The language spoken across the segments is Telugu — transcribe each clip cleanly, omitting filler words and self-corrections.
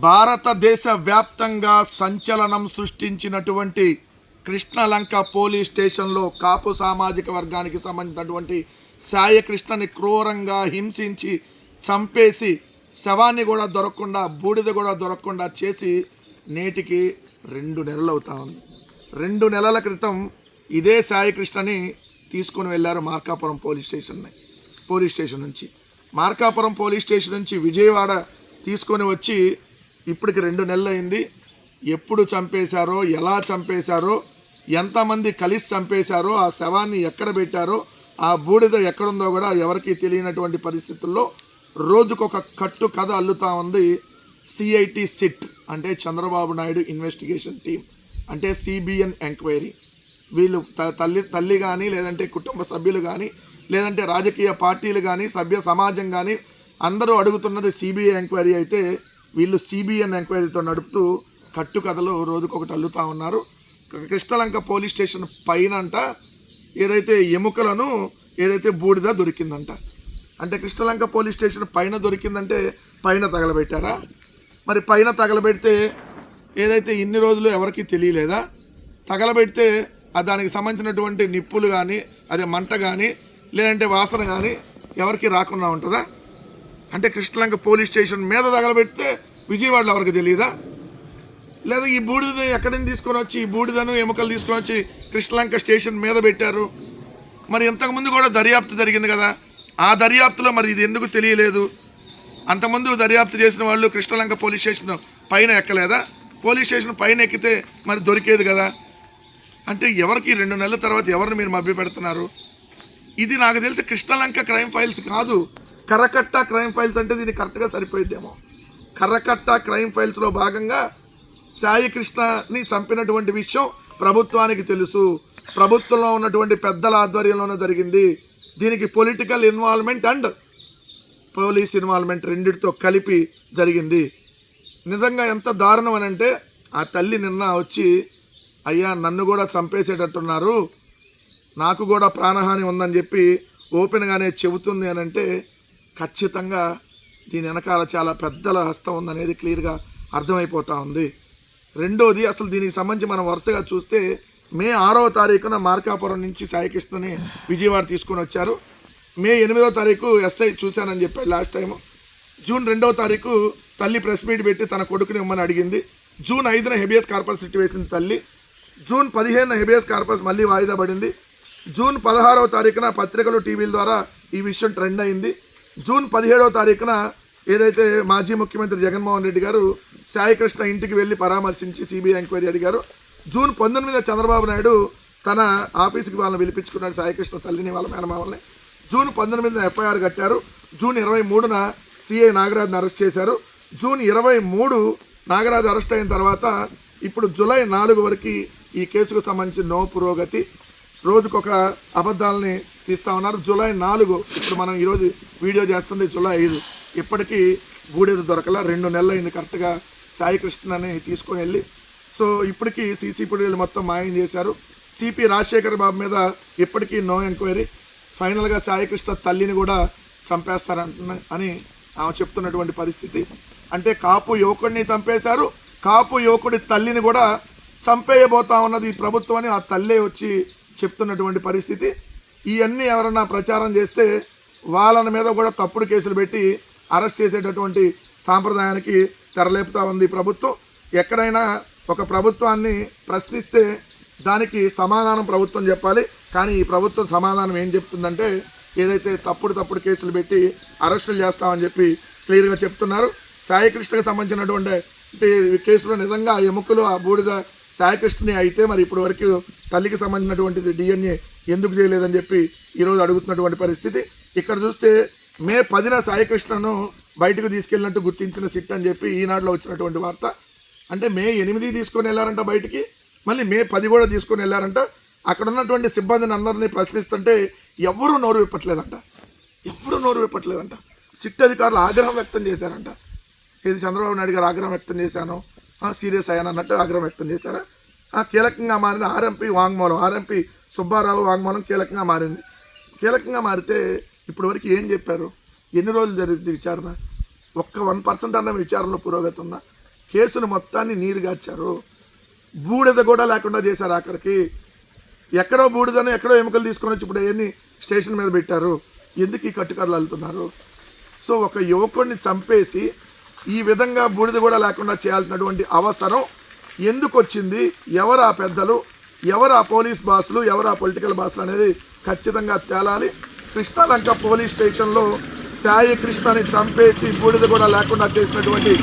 భారతదేశ వ్యాప్తంగా సంచలనం సృష్టించినటువంటి కృష్ణలంక పోలీస్ స్టేషన్లో కాపు సామాజిక వర్గానికి సంబంధించినటువంటి సాయికృష్ణని క్రూరంగా హింసించి చంపేసి శవాన్ని కూడా దొరకకుండా బూడిద కూడా దొరకకుండా చేసి నేటికి 2 నెలలు అవుతా ఉంది. 2 నెలల క్రితం ఇదే సాయికృష్ణని తీసుకుని వెళ్ళారు మార్కాపురం పోలీస్ స్టేషన్ నుంచి. మార్కాపురం పోలీస్ స్టేషన్ నుంచి విజయవాడ తీసుకొని వచ్చి ఇప్పటికి 2 నెలలు అయింది. ఎప్పుడు చంపేశారో, ఎలా చంపేశారో, ఎంతమంది కలిసి చంపేశారో, ఆ శవాన్ని ఎక్కడ పెట్టారో, ఆ బూడిద ఎక్కడుందో కూడా ఎవరికీ తెలియనటువంటి పరిస్థితుల్లో రోజుకొక కట్టు కథ అల్లుతూ ఉంది సిఐటి సిట్, అంటే చంద్రబాబు నాయుడు ఇన్వెస్టిగేషన్ టీం, అంటే సిబిఎన్ ఎంక్వైరీ. వీళ్ళు తల్లి కానీ, లేదంటే కుటుంబ సభ్యులు కానీ, లేదంటే రాజకీయ పార్టీలు కానీ, సభ్య సమాజం కానీ అందరూ అడుగుతున్నది సిబిఐ ఎంక్వైరీ అయితే వీళ్ళు సిబిఎన్ ఎంక్వైరీతో నడుపుతూ కట్టుకథలు రోజుకొకటి అల్లుతూ ఉన్నారు. కృష్ణలంక పోలీస్ స్టేషన్ పైన అంట ఏదైతే ఎముకలను ఏదైతే బూడిద దొరికిందంట. అంటే కృష్ణలంక పోలీస్ స్టేషన్ పైన దొరికిందంటే పైన తగలబెట్టారా? మరి పైన తగలబెడితే ఏదైతే ఇన్ని రోజులు ఎవరికి తెలియలేదా? తగలబెడితే దానికి సంబంధించినటువంటి నిప్పులు కానీ, అదే మంట కానీ, లేదంటే వాసన కానీ ఎవరికి రాకుండా ఉంటుందా? అంటే కృష్ణలంక పోలీస్ స్టేషన్ మీద తగలబెడితే విజయవాడలో ఎవరికి తెలియదా? లేదా ఈ బూడిద ఎక్కడి నుంచి తీసుకొని వచ్చి ఈ బూడిదను ఎముకలు తీసుకొని వచ్చి కృష్ణలంక స్టేషన్ మీద పెట్టారు? మరి ఇంతకుముందు కూడా దర్యాప్తు జరిగింది కదా, ఆ దర్యాప్తులో మరి ఇది ఎందుకు తెలియలేదు? అంతకుముందు దర్యాప్తు చేసిన వాళ్ళు కృష్ణలంక పోలీస్ స్టేషన్ పైన ఎక్కలేదా? పోలీస్ స్టేషన్ పైన ఎక్కితే మరి దొరికేది కదా. అంటే ఎవరికి 2 నెలల తర్వాత ఎవరిని మీరు మభ్య పెడుతున్నారు? ఇది నాకు తెలిసి కృష్ణలంక క్రైమ్ ఫైల్స్ కాదు, కర్రకట్ట క్రైమ్ ఫైల్స్ అంటే దీన్ని కరెక్ట్గా సరిపోయిద్దేమో. కర్రకట్ట క్రైమ్ ఫైల్స్లో భాగంగా సాయికృష్ణని చంపినటువంటి విషయం ప్రభుత్వానికి తెలుసు, ప్రభుత్వంలో ఉన్నటువంటి పెద్దల ఆధ్వర్యంలోనే జరిగింది. దీనికి political involvement and police involvement రెండింటితో కలిపి జరిగింది. నిజంగా ఎంత దారుణం అని అంటే ఆ తల్లి నిన్న వచ్చి, అయ్యా నన్ను కూడా చంపేసేటట్టున్నారు, నాకు కూడా ప్రాణహాని ఉందని చెప్పి ఓపెన్గానే చెబుతుంది అని అంటే ఖచ్చితంగా దీని వెనకాల చాలా పెద్దల హస్తం ఉందనేది క్లియర్గా అర్థమైపోతూ ఉంది. రెండోది, అసలు దీనికి సంబంధించి మనం వరుసగా చూస్తే మే 6వ తారీఖున మార్కాపురం నుంచి సాయికృష్ణని విజయవాడ తీసుకొని వచ్చారు. మే 8వ తారీఖు ఎస్ఐ చూశానని చెప్పాడు లాస్ట్ టైము. జూన్ 2వ తారీఖు తల్లి ప్రెస్ మీట్ పెట్టి తన కొడుకుని ఇమ్మని అడిగింది. జూన్ 5న హెబియస్ కార్పస్ సిట్ వేసింది తల్లి. జూన్ 15న హెబియస్ కార్పస్ మళ్ళీ వాయిదా పడింది. జూన్ 16వ తారీఖున పత్రికలు, టీవీల ద్వారా ఈ విషయం ట్రెండ్ అయింది. జూన్ 17వ తారీఖున ఏదైతే మాజీ ముఖ్యమంత్రి జగన్మోహన్ రెడ్డి గారు సాయికృష్ణ ఇంటికి వెళ్ళి పరామర్శించి సిబిఐ ఎంక్వైరీ అడిగారు. జూన్ 19న చంద్రబాబు నాయుడు తన ఆఫీస్కి వాళ్ళని పిలిపించుకున్నాడు, సాయికృష్ణ తల్లిని, వాళ్ళ మేనమామల్ని. జూన్ 19న ఎఫ్ఐఆర్ కట్టారు. జూన్ 23న సిఐ నాగరాజ్ని అరెస్ట్ చేశారు. జూన్ 23 నాగరాజు అరెస్ట్ అయిన తర్వాత ఇప్పుడు జూలై 4 వరకు ఈ కేసుకు సంబంధించి నో పురోగతి. రోజుకొక అబద్ధాలని తీస్తూ ఉన్నారు. జూలై 4, ఇప్పుడు మనం ఈరోజు వీడియో చేస్తుంది జూలై 5, ఇప్పటికీ బూడిద దొరకల. 2 నెలలు అయింది కరెక్ట్గా సాయికృష్ణని తీసుకొని వెళ్ళి. సో ఇప్పటికీ సీసీ ఫుటేజ్లు మొత్తం మాయం చేశారు. సిపి రాజశేఖర్ బాబు మీద ఇప్పటికీ నో ఎంక్వైరీ. ఫైనల్గా సాయికృష్ణ తల్లిని కూడా చంపేస్తారని ఆమె చెప్తున్నటువంటి పరిస్థితి. అంటే కాపు యువకుడిని చంపేశారు, కాపు యువకుడి తల్లిని కూడా చంపేయబోతా ఉన్నది ఈ ప్రభుత్వం అని ఆ తల్లే వచ్చి చెప్తున్నటువంటి పరిస్థితి. ఇవన్నీ ఎవరన్నా ప్రచారం చేస్తే వాళ్ళ మీద కూడా తప్పుడు కేసులు పెట్టి అరెస్ట్ చేసేటటువంటి సాంప్రదాయానికి తెరలేపుతా ఉంది ప్రభుత్వం. ఎక్కడైనా ఒక ప్రభుత్వాన్ని ప్రశ్నిస్తే దానికి సమాధానం ప్రభుత్వం చెప్పాలి. కానీ ఈ ప్రభుత్వం సమాధానం ఏం చెప్తుందంటే ఏదైతే తప్పుడు కేసులు పెట్టి అరెస్టులు చేస్తామని చెప్పి క్లియర్గా చెప్తున్నారు. సాయికృష్ణకి సంబంధించినటువంటి కేసులో నిజంగా ఆ ఎముకలు, ఆ బూడిద సాయికృష్ణని అయితే మరి ఇప్పటి వరకు తల్లికి సంబంధించినటువంటిది డిఎన్ఏ ఎందుకు చేయలేదని చెప్పి ఈరోజు అడుగుతున్నటువంటి పరిస్థితి. ఇక్కడ చూస్తే మే 10న సాయికృష్ణను బయటకు తీసుకెళ్ళినట్టు గుర్తించిన సిట్ అని చెప్పి ఈనాడులో వచ్చినటువంటి వార్త. అంటే మే 8 తీసుకొని వెళ్ళారంట బయటికి, మళ్ళీ మే 10 కూడా తీసుకొని వెళ్ళారంట. అక్కడ ఉన్నటువంటి సిబ్బందిని అందరినీ ప్రశ్నిస్తుంటే ఎవరూ నోరు విప్పట్లేదంట. సిట్ అధికారులు ఆగ్రహం వ్యక్తం చేశారంట. ఇది చంద్రబాబు నాయుడు గారు ఆగ్రహం వ్యక్తం చేశాను, సీరియస్ అయ్యానన్నట్టు ఆగ్రహం వ్యక్తం చేశారా? కీలకంగా మారిన ఆర్ఎంపీ వాంగ్మూలం, ఆర్ఎంపీ సుబ్బారావు వాంగ్మూలం కీలకంగా మారింది. కీలకంగా మారితే ఇప్పటి వరకు ఏం చెప్పారు? ఎన్ని రోజులు జరుగుతుంది విచారణ? ఒక్క 1% అన్న విచారణలో పురోగతి ఉందా? కేసును మొత్తాన్ని నీరుగార్చారు. బూడిద కూడా లేకుండా చేశారు. ఆఖరికి ఎక్కడో బూడిదను ఎక్కడో ఎముకలు తీసుకొని వచ్చి ఇప్పుడు అవన్నీ స్టేషన్ మీద పెట్టారు. ఎందుకు ఈ కట్టుకర్రలు అల్లుతున్నారు? సో ఒక యువకుడిని చంపేసి ఈ విధంగా బూడిద కూడా లేకుండా చేయాల్సినటువంటి అవసరం ఎందుకు వచ్చింది? ఎవరు ఆ పెద్దలు, ఎవరు ఆ పోలీస్ బాసులు, ఎవరు ఆ పొలిటికల్ బాసులు అనేది ఖచ్చితంగా తేలాలి. కృష్ణలంక పోలీస్ స్టేషన్లో సాయి కృష్ణని చంపేసి బూడిద కూడా లేకుండా చేసినటువంటి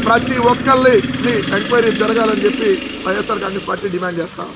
ప్రతి ఒక్కరిని ఎంక్వైరీ జరగాలని చెప్పి వైఎస్ఆర్ కాంగ్రెస్ పార్టీ డిమాండ్ చేస్తాం.